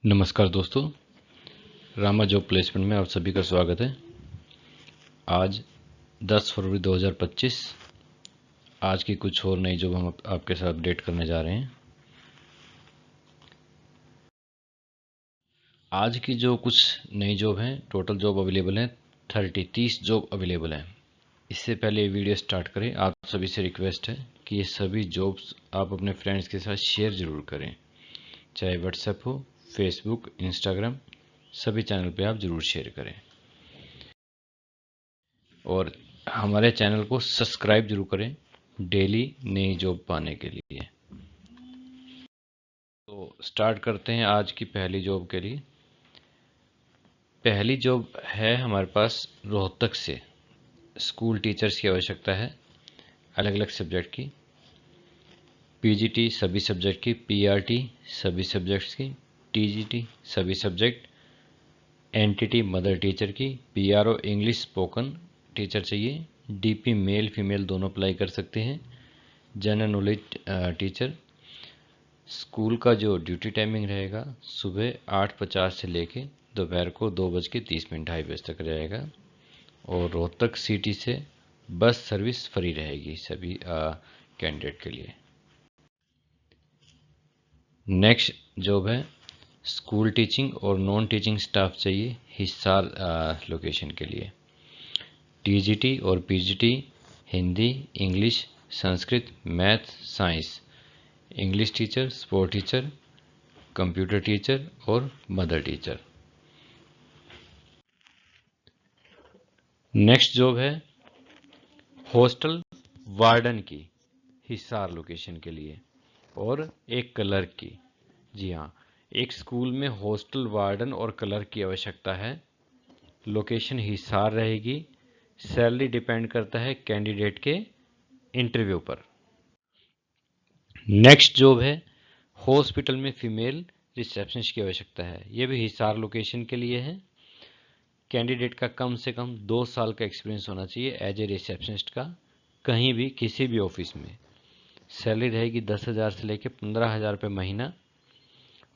नमस्कार दोस्तों, Rama job placement में आप सभी का स्वागत है। आज 10 फरवरी 2025 आज की कुछ और नई जॉब हम आपके साथ अपडेट करने जा रहे हैं। आज की जो कुछ नई जॉब हैं, टोटल जॉब अवेलेबल हैं 30 जॉब अवेलेबल हैं। इससे पहले ये वीडियो स्टार्ट करें, आप सभी से रिक्वेस्ट है कि ये सभी जॉब्स आप अपने फ्रेंड्स के साथ शेयर ज़रूर करें, चाहे व्हाट्सएप हो, फेसबुक, इंस्टाग्राम, सभी चैनल पे आप ज़रूर शेयर करें और हमारे चैनल को सब्सक्राइब जरूर करें डेली नई जॉब पाने के लिए। तो स्टार्ट करते हैं आज की पहली जॉब के लिए। पहली जॉब है हमारे पास रोहतक से। स्कूल टीचर्स की आवश्यकता है, अलग अलग सब्जेक्ट की। पीजीटी सभी सब्जेक्ट की, पीआरटी सभी सब्जेक्ट्स की, टीजीटी सभी सब्जेक्ट, एनटीटी मदर टीचर की, पीआरओ इंग्लिश स्पोकन टीचर चाहिए। डीपी मेल फीमेल दोनों अप्लाई कर सकते हैं। General knowledge teacher. स्कूल का जो ड्यूटी टाइमिंग रहेगा सुबह 8:50 से लेके दोपहर को 2:30 ढाई बजे तक रहेगा और रोहतक सिटी से बस सर्विस फ्री रहेगी सभी कैंडिडेट के लिए। नेक्स्ट जॉब है स्कूल टीचिंग और नॉन टीचिंग स्टाफ चाहिए हिसार लोकेशन के लिए। टीजीटी और PGT Hindi, English, Sanskrit, math, science, English teacher, sport teacher, computer teacher और मदर टीचर। नेक्स्ट जॉब है हॉस्टल वार्डन की हिसार लोकेशन के लिए और एक क्लर्क की। जी हाँ, एक स्कूल में हॉस्टल वार्डन और क्लर्क की आवश्यकता है। लोकेशन हिसार रहेगी। सैलरी डिपेंड करता है कैंडिडेट के इंटरव्यू पर। नेक्स्ट जॉब है हॉस्पिटल में फीमेल रिसेप्शनिस्ट की आवश्यकता है। यह भी हिसार लोकेशन के लिए है। कैंडिडेट का कम से कम 2 साल का एक्सपीरियंस होना चाहिए एज ए रिसेप्शनिस्ट का, कहीं भी किसी भी ऑफिस में। सैलरी रहेगी 10,000 से लेकर 15,000 रुपये महीना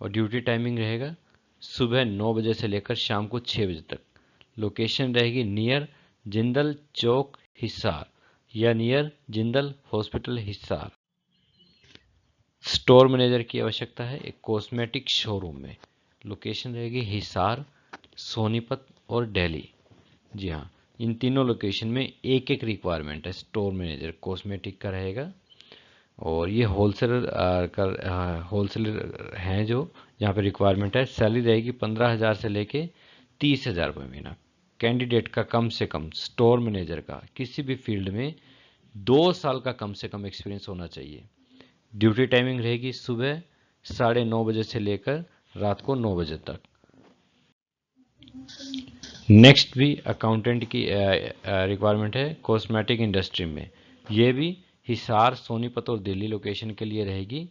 और ड्यूटी टाइमिंग रहेगा सुबह 9 बजे से लेकर शाम को 6 बजे तक। लोकेशन रहेगी नियर जिंदल चौक हिसार या near Jindal hospital Hisar. Store manager की आवश्यकता है एक कॉस्मेटिक शोरूम में। लोकेशन रहेगी हिसार, सोनीपत और दिल्ली। जी हाँ, इन तीनों लोकेशन में एक एक रिक्वायरमेंट है। स्टोर मैनेजर कॉस्मेटिक का रहेगा और ये होलसेलर हैं जो यहाँ पे रिक्वायरमेंट है। सैलरी रहेगी 15,000 से लेके 30,000 रुपये महीना। कैंडिडेट का कम से कम स्टोर मैनेजर का किसी भी फील्ड में 2 साल का कम से कम एक्सपीरियंस होना चाहिए। ड्यूटी टाइमिंग रहेगी सुबह 9:30 बजे से लेकर रात को 9 बजे तक। नेक्स्ट भी अकाउंटेंट की रिक्वायरमेंट है कॉस्मेटिक इंडस्ट्री में। ये भी हिसार, सोनीपत और दिल्ली लोकेशन के लिए रहेगी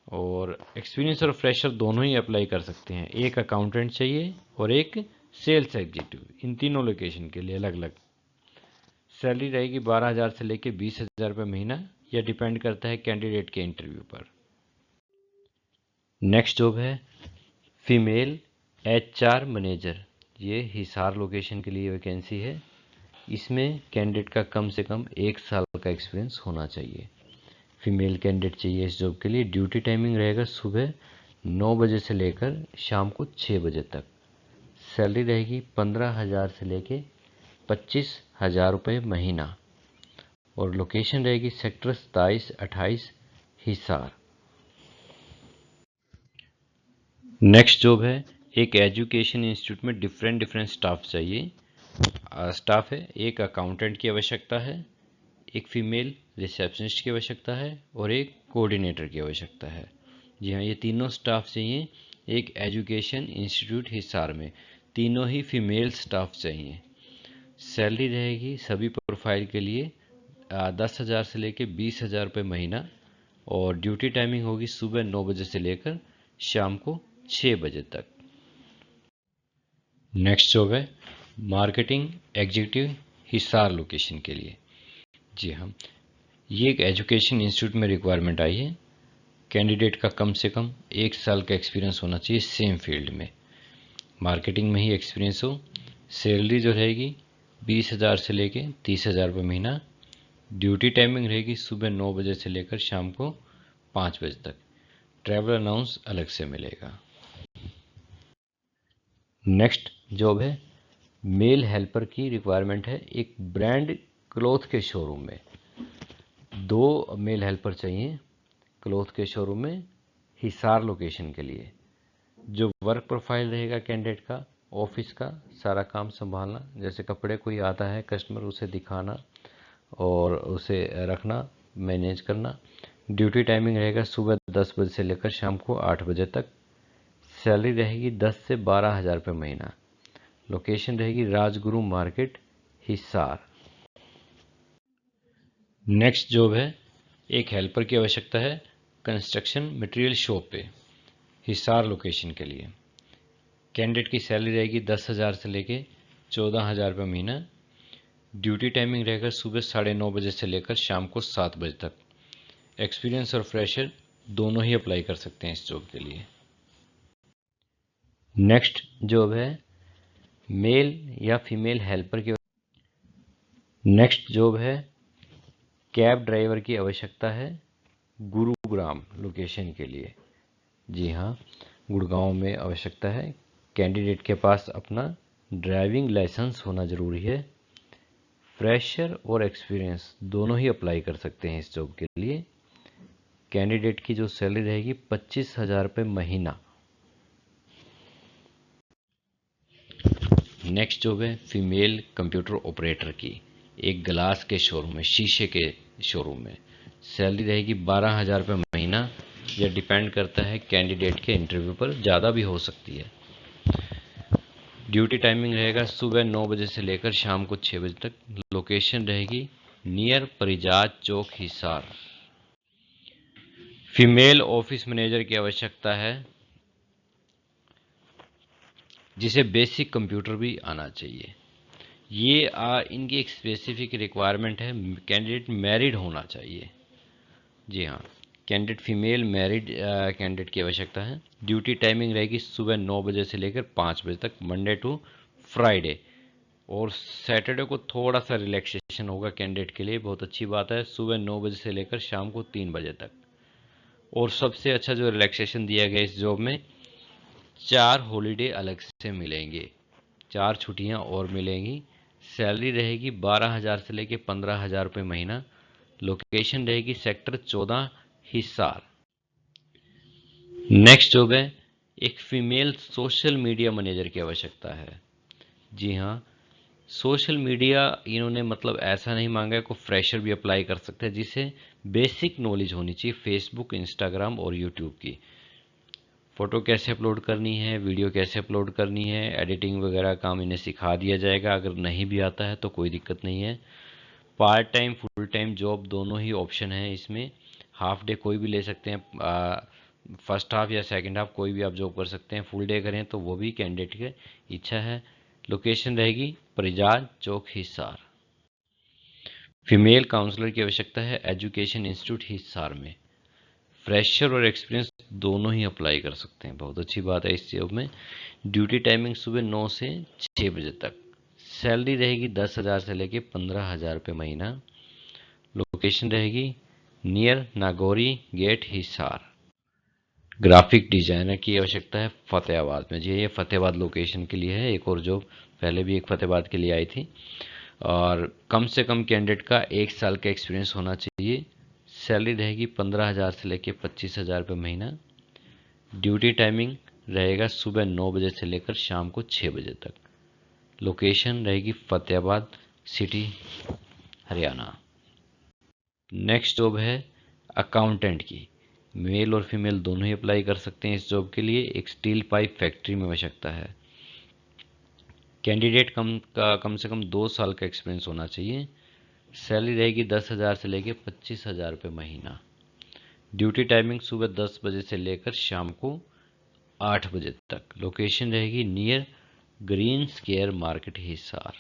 और एक्सपीरियंस और फ्रेशर दोनों ही अप्लाई कर सकते हैं। एक अकाउंटेंट चाहिए और एक सेल्स एग्जीक्यूटिव, इन तीनों लोकेशन के लिए अलग अलग। सैलरी रहेगी 12,000 से लेकर 20,000 रुपये महीना, यह डिपेंड करता है कैंडिडेट के इंटरव्यू पर। नेक्स्ट जॉब है फीमेल एचआर मैनेजर। ये हिसार लोकेशन के लिए वैकेंसी है। इसमें कैंडिडेट का कम से कम 1 साल का एक्सपीरियंस होना चाहिए। फीमेल कैंडिडेट चाहिए इस जॉब के लिए। ड्यूटी टाइमिंग रहेगा सुबह 9 बजे से लेकर शाम को 6 बजे तक। सैलरी रहेगी 15,000 से लेकर 25,000 रुपये महीना और लोकेशन रहेगी सेक्टर 27-28 हिसार। नेक्स्ट जॉब है एक एजुकेशन इंस्टीट्यूट में डिफरेंट स्टाफ चाहिए। स्टाफ है एक अकाउंटेंट की आवश्यकता है, एक फीमेल रिसेप्शनिस्ट की आवश्यकता है और एक कोऑर्डिनेटर की आवश्यकता है। जी हाँ, ये तीनों स्टाफ चाहिए एक एजुकेशन इंस्टीट्यूट हिसार में। तीनों ही फीमेल स्टाफ चाहिए। सैलरी रहेगी सभी प्रोफाइल के लिए 10,000 से लेकर 20,000 रुपये महीना और ड्यूटी टाइमिंग होगी सुबह 9 बजे से लेकर शाम को 6 बजे तक। नेक्स्ट जॉब है मार्केटिंग एग्जीक्यूटिव हिसार लोकेशन के लिए। जी हाँ, ये एक एजुकेशन इंस्टीट्यूट में रिक्वायरमेंट आई है। कैंडिडेट का कम से कम 1 साल का एक्सपीरियंस होना चाहिए सेम फील्ड में, मार्केटिंग में ही एक्सपीरियंस हो। सैलरी जो रहेगी 20,000 से लेके 30,000 रुपये महीना। ड्यूटी टाइमिंग रहेगी सुबह 9 बजे से लेकर शाम को 5 बजे तक। ट्रैवल अलाउंस अलग से मिलेगा। नेक्स्ट जॉब है मेल हेल्पर की रिक्वायरमेंट है। एक ब्रांड क्लॉथ के शोरूम में 2 मेल हेल्पर चाहिए क्लॉथ के शोरूम में, हिसार लोकेशन के लिए। जो वर्क प्रोफाइल रहेगा कैंडिडेट का, ऑफिस का सारा काम संभालना, जैसे कपड़े कोई आता है कस्टमर उसे दिखाना और उसे रखना, मैनेज करना। ड्यूटी टाइमिंग रहेगा सुबह 10 बजे से लेकर शाम को 8 बजे तक। सैलरी रहेगी 10 से 12,000 रुपये महीना। लोकेशन रहेगी Rajguru market, Hisar. Next job है एक हेल्पर की आवश्यकता है कंस्ट्रक्शन मटेरियल शॉप पे, हिसार लोकेशन के लिए। कैंडिडेट की सैलरी रहेगी 10,000 से लेके 14,000 रुपये महीना। ड्यूटी टाइमिंग रहेगा सुबह 9:30 बजे से लेकर शाम को 7 बजे तक। एक्सपीरियंस और फ्रेशर दोनों ही अप्लाई कर सकते हैं इस जॉब के लिए। नेक्स्ट जॉब है मेल या फीमेल हेल्पर की। नेक्स्ट जॉब है कैब ड्राइवर की आवश्यकता है गुरुग्राम लोकेशन के लिए। जी हाँ, गुड़गांव में आवश्यकता है। कैंडिडेट के पास अपना ड्राइविंग लाइसेंस होना ज़रूरी है। फ्रेशर और एक्सपीरियंस दोनों ही अप्लाई कर सकते हैं इस जॉब के लिए। कैंडिडेट की जो सैलरी रहेगी 25,000 रुपये महीना। नेक्स्ट जॉब है फीमेल कंप्यूटर ऑपरेटर की, एक ग्लास के शोरूम में, शीशे के शोरूम में। सैलरी रहेगी 12,000 रुपये महीना। यह डिपेंड करता है कैंडिडेट के इंटरव्यू पर, ज़्यादा भी हो सकती है। ड्यूटी टाइमिंग रहेगा सुबह 9 बजे से लेकर शाम को 6 बजे तक। लोकेशन रहेगी नियर परिजात चौक, हिसार। फीमेल ऑफिस मैनेजर की आवश्यकता है जिसे बेसिक कंप्यूटर भी आना चाहिए। ये इनकी एक स्पेसिफिक रिक्वायरमेंट है, कैंडिडेट मैरिड होना चाहिए। जी हाँ, कैंडिडेट फीमेल मैरिड कैंडिडेट की आवश्यकता है। ड्यूटी टाइमिंग रहेगी सुबह 9 बजे से लेकर 5 बजे तक, मंडे टू फ्राइडे। और सैटरडे को थोड़ा सा रिलैक्सेशन होगा कैंडिडेट के लिए, बहुत अच्छी बात है। सुबह 9 बजे से लेकर शाम को 3 बजे तक। और सबसे अच्छा जो रिलैक्सेशन दिया गया इस जॉब में, 4 हॉलीडे अलग से मिलेंगे, 4 छुट्टियां और मिलेंगी। सैलरी रहेगी 12,000 से लेकर 15,000 रुपये महीना। लोकेशन रहेगी सेक्टर 14, हिसार। नेक्स्ट जॉब है एक फीमेल सोशल मीडिया मैनेजर की आवश्यकता है। जी हाँ, सोशल मीडिया इन्होंने मतलब ऐसा नहीं मांगा है, को फ्रेशर भी अप्लाई कर सकते हैं जिसे बेसिक नॉलेज होनी चाहिए फेसबुक, इंस्टाग्राम और यूट्यूब की। फ़ोटो कैसे अपलोड करनी है, वीडियो कैसे अपलोड करनी है, एडिटिंग वगैरह काम इन्हें सिखा दिया जाएगा। अगर नहीं भी आता है तो कोई दिक्कत नहीं है। Part time full time job दोनों ही ऑप्शन है इसमें। हाफ डे कोई भी ले सकते हैं, फर्स्ट हाफ या सेकंड हाफ कोई भी आप जॉब कर सकते हैं। फुल डे करें तो वो भी कैंडिडेट की इच्छा है। लोकेशन रहेगी परिजात चौक, हिसार। फीमेल काउंसलर की आवश्यकता है एजुकेशन इंस्टीट्यूट, हिसार में। फ्रेशर और एक्सपीरियंस दोनों ही अप्लाई कर सकते हैं, बहुत अच्छी बात है इस जॉब में। ड्यूटी टाइमिंग सुबह 9 से 6 बजे तक। सैलरी रहेगी 10,000 से लेके 15,000 रुपये महीना। लोकेशन रहेगी near Nagori Gate, Hisar. Graphic designer की आवश्यकता है फतेहाबाद में। जी, ये फतेहाबाद लोकेशन के लिए है। एक और जॉब पहले भी एक फतेहाबाद के लिए आई थी। और कम से कम कैंडिडेट का 1 साल का एक्सपीरियंस होना चाहिए। सैलरी रहेगी 15,000 से लेकर 25,000 रुपये महीना। ड्यूटी टाइमिंग रहेगा सुबह 9 बजे से लेकर शाम को 6 बजे तक। लोकेशन रहेगी Fatehabad city, Haryana. Next job है अकाउंटेंट की। मेल और फीमेल दोनों ही अप्लाई कर सकते हैं इस जॉब के लिए। एक स्टील पाइप फैक्ट्री में आवश्यकता है। कैंडिडेट कम से कम 2 साल का एक्सपीरियंस होना चाहिए। सैलरी रहेगी 10,000 से लेकर 25,000 रुपये महीना। ड्यूटी टाइमिंग सुबह 10 बजे से लेकर शाम को 8 बजे तक। लोकेशन रहेगी near green square market, Hisar.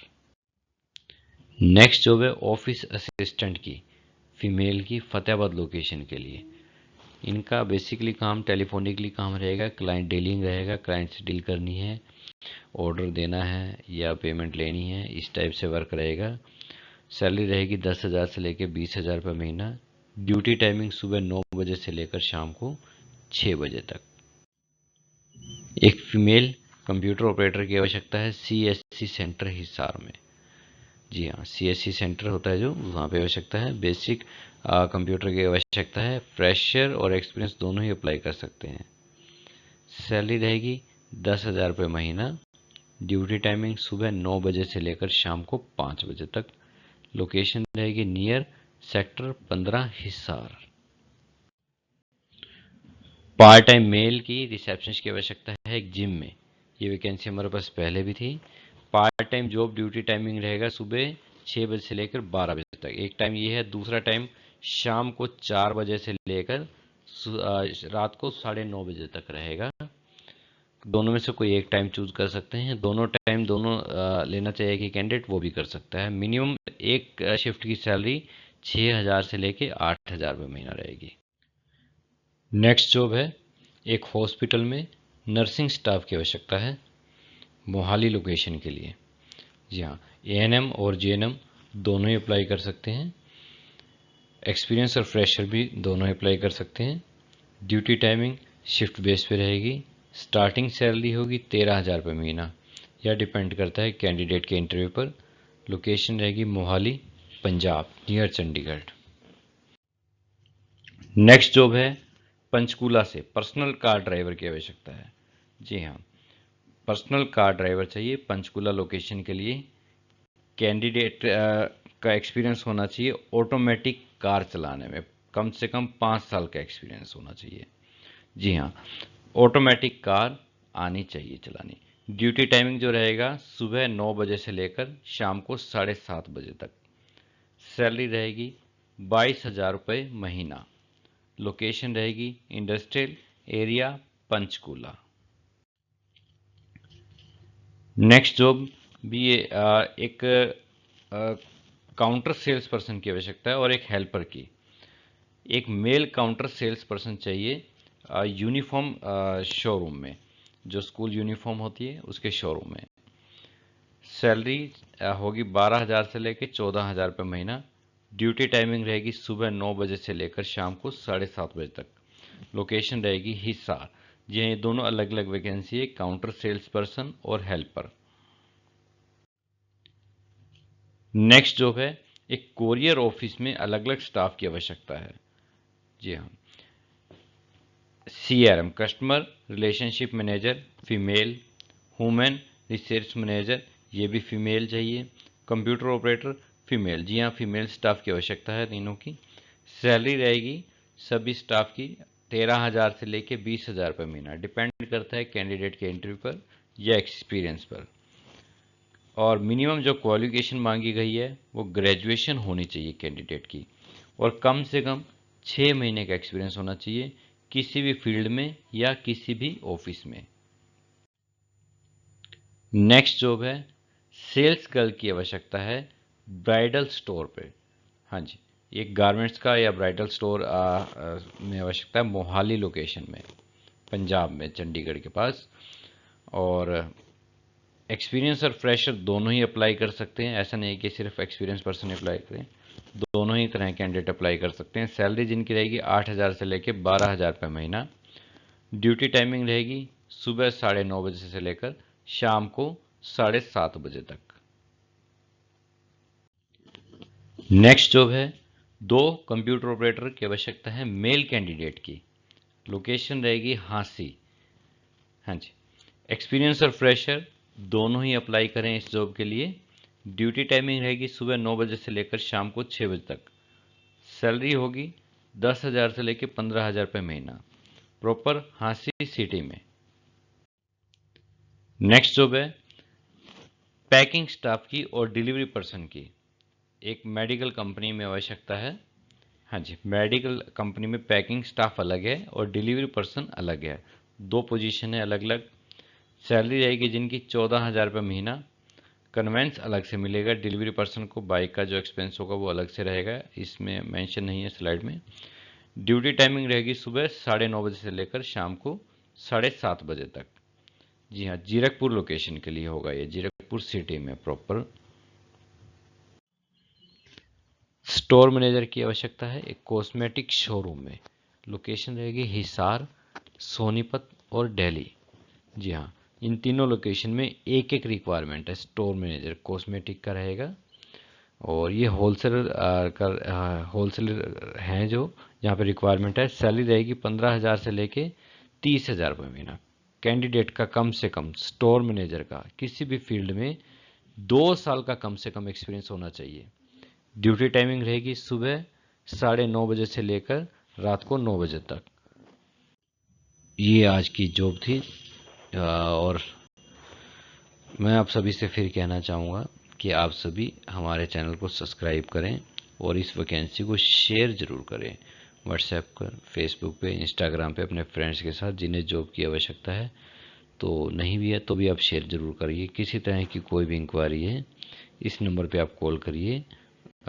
Next job है ऑफिस असिस्टेंट की, फीमेल की, फतेहाबाद लोकेशन के लिए। इनका बेसिकली काम टेलीफोनिकली काम रहेगा, क्लाइंट डीलिंग रहेगा, क्लाइंट से डील करनी है, ऑर्डर देना है या पेमेंट लेनी है, इस टाइप से वर्क रहेगा। सैलरी रहेगी 10,000 से लेकर 20,000 रुपये महीना। ड्यूटी टाइमिंग सुबह 9 बजे से लेकर शाम को 6 बजे तक। एक फीमेल कंप्यूटर ऑपरेटर की आवश्यकता है CSC सेंटर हिसार में। जी हाँ, CSC सेंटर होता है जो, वहाँ पे आवश्यकता है। बेसिक कंप्यूटर की आवश्यकता है। फ्रेशर और एक्सपीरियंस दोनों ही अप्लाई कर सकते हैं। सैलरी रहेगी 10,000 रुपये महीना। ड्यूटी टाइमिंग सुबह 9 बजे से लेकर शाम को 5 बजे तक। लोकेशन रहेगी near sector 15 Hisar. Part time male की रिसेप्शनिस्ट की आवश्यकता है एक जिम में। ये वैकेंसी हमारे पास पहले भी थी। Part time job duty timing रहेगा सुबह 6 बजे से लेकर 12 बजे तक। एक टाइम ये है, दूसरा टाइम शाम को 4 बजे से लेकर रात को 9:30 बजे तक रहेगा। दोनों में से कोई एक टाइम चूज कर सकते हैं। दोनों टाइम लेना चाहिए कि कैंडिडेट, वो भी कर सकता है। मिनिमम एक शिफ्ट की सैलरी 6,000 से लेके 8,000 रुपये महीना रहेगी। नेक्स्ट जॉब है एक हॉस्पिटल में नर्सिंग स्टाफ की आवश्यकता है, मोहाली लोकेशन के लिए। जी हाँ, ANM और JNM दोनों ही अप्लाई कर सकते हैं। एक्सपीरियंस और फ्रेशर भी दोनों ही अप्लाई कर सकते हैं। ड्यूटी टाइमिंग शिफ्ट बेस पे रहेगी। स्टार्टिंग सैलरी होगी 13,000 रुपये महीना, यह डिपेंड करता है कैंडिडेट के इंटरव्यू पर। लोकेशन रहेगी Mohali, Punjab, near Chandigarh. Next job है पंचकूला से पर्सनल कार ड्राइवर की आवश्यकता है। जी हाँ, पर्सनल कार ड्राइवर चाहिए पंचकूला लोकेशन के लिए। कैंडिडेट का एक्सपीरियंस होना चाहिए ऑटोमेटिक कार चलाने में, कम से कम 5 साल का एक्सपीरियंस होना चाहिए। जी हाँ, ऑटोमेटिक कार आनी चाहिए चलानी। ड्यूटी टाइमिंग जो रहेगा सुबह 9 बजे से लेकर शाम को 7:30 बजे तक। सैलरी रहेगी 22,000 रुपये महीना। लोकेशन रहेगी industrial area Panchkula. Next job भी ये एक काउंटर सेल्स पर्सन की आवश्यकता है और एक हेल्पर की। एक मेल काउंटर सेल्स पर्सन चाहिए यूनिफॉर्म शोरूम में, जो स्कूल यूनिफॉर्म होती है उसके शोरूम में। सैलरी होगी 12,000 से लेकर 14,000 रुपये महीना। ड्यूटी टाइमिंग रहेगी सुबह 9 बजे से लेकर शाम को 7:30 बजे तक। लोकेशन रहेगी हिसार। जी हाँ, ये दोनों अलग अलग वैकेंसी है, काउंटर सेल्स पर्सन और हेल्पर। नेक्स्ट जॉब है एक कोरियर ऑफिस में अलग अलग स्टाफ की आवश्यकता है। जी हाँ, CRM customer relationship manager female, human resource manager ये भी फीमेल चाहिए, कंप्यूटर ऑपरेटर फीमेल। जी हाँ, फीमेल स्टाफ की आवश्यकता है तीनों की। सैलरी रहेगी सभी स्टाफ की 13,000 से लेके 20,000 रुपये महीना, डिपेंड करता है कैंडिडेट के इंटरव्यू पर या एक्सपीरियंस पर। और मिनिमम जो क्वालिफिकेशन मांगी गई है वो ग्रेजुएशन होनी चाहिए कैंडिडेट की, और कम से कम 6 महीने का एक्सपीरियंस होना चाहिए किसी भी फील्ड में या किसी भी ऑफिस में। नेक्स्ट जॉब है सेल्स गर्ल की आवश्यकता है ब्राइडल स्टोर पे। हाँ जी, एक गारमेंट्स का या ब्राइडल स्टोर में आवश्यकता है मोहाली लोकेशन में, पंजाब में, चंडीगढ़ के पास। और एक्सपीरियंस और फ्रेशर दोनों ही अप्लाई कर सकते हैं, ऐसा नहीं कि सिर्फ एक्सपीरियंस पर्सन अप्लाई करें, दोनों ही तरह कैंडिडेट अप्लाई कर सकते हैं। सैलरी जिनकी रहेगी 8,000 से लेकर 12,000 रुपये महीना। ड्यूटी टाइमिंग रहेगी सुबह 9:30 बजे से लेकर शाम को 7:30 बजे तक। नेक्स्ट जॉब है 2 कंप्यूटर ऑपरेटर की आवश्यकता है मेल कैंडिडेट की। लोकेशन रहेगी हांसी। हाँ जी, एक्सपीरियंस और फ्रेशर दोनों ही अप्लाई करें इस जॉब के लिए। ड्यूटी टाइमिंग रहेगी सुबह 9 बजे से लेकर शाम को 6 बजे तक। सैलरी होगी 10,000 से लेकर 15,000 रुपये महीना, प्रॉपर हांसी सिटी में। नेक्स्ट जॉब है पैकिंग स्टाफ की और डिलीवरी पर्सन की। एक मेडिकल कंपनी में आवश्यकता है। हाँ जी, मेडिकल कंपनी में पैकिंग स्टाफ अलग है और डिलीवरी पर्सन अलग है, 2 पोजीशन है अलग अलग। सैलरी रहेगी जिनकी 14,000 रुपये महीना। कन्वेंस अलग से मिलेगा, डिलीवरी पर्सन को बाइक का जो एक्सपेंस होगा वो अलग से रहेगा, इसमें मेंशन नहीं है स्लाइड में। ड्यूटी टाइमिंग रहेगी सुबह 9:30 बजे से लेकर शाम को 7:30 बजे तक। जी हाँ, जीरकपुर लोकेशन के लिए होगा ये, जीरकपुर सिटी में प्रॉपर। स्टोर मैनेजर की आवश्यकता है एक कॉस्मेटिक शोरूम में। लोकेशन रहेगी हिसार, सोनीपत और दिल्ली। जी हाँ, इन तीनों लोकेशन में एक एक रिक्वायरमेंट है। स्टोर मैनेजर कॉस्मेटिक का रहेगा और ये होलसेलर हैं जो जहाँ पे रिक्वायरमेंट है। सैलरी रहेगी 15,000 से लेके 30,000 रुपये महीना। कैंडिडेट का कम से कम स्टोर मैनेजर का किसी भी फील्ड में 2 साल का कम से कम एक्सपीरियंस होना चाहिए। ड्यूटी टाइमिंग रहेगी सुबह 9:30 बजे से लेकर रात को 9 बजे तक। ये आज की जॉब थी और मैं आप सभी से फिर कहना चाहूँगा कि आप सभी हमारे चैनल को सब्सक्राइब करें और इस वैकेंसी को शेयर ज़रूर करें व्हाट्सएप पर, फेसबुक पे, इंस्टाग्राम पे अपने फ्रेंड्स के साथ जिन्हें जॉब की आवश्यकता है। तो नहीं भी है तो भी आप शेयर ज़रूर करिए। किसी तरह की कोई भी इंक्वायरी है इस नंबर पे आप कॉल करिए।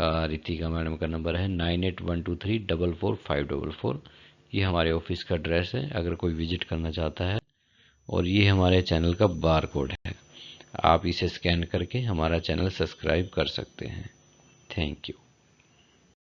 रितिका मैडम का नंबर है 9812344544। ये हमारे ऑफिस का एड्रेस है अगर कोई विजिट करना चाहता है। और ये हमारे चैनल का बार कोड है, आप इसे स्कैन करके हमारा चैनल सब्सक्राइब कर सकते हैं। Thank you.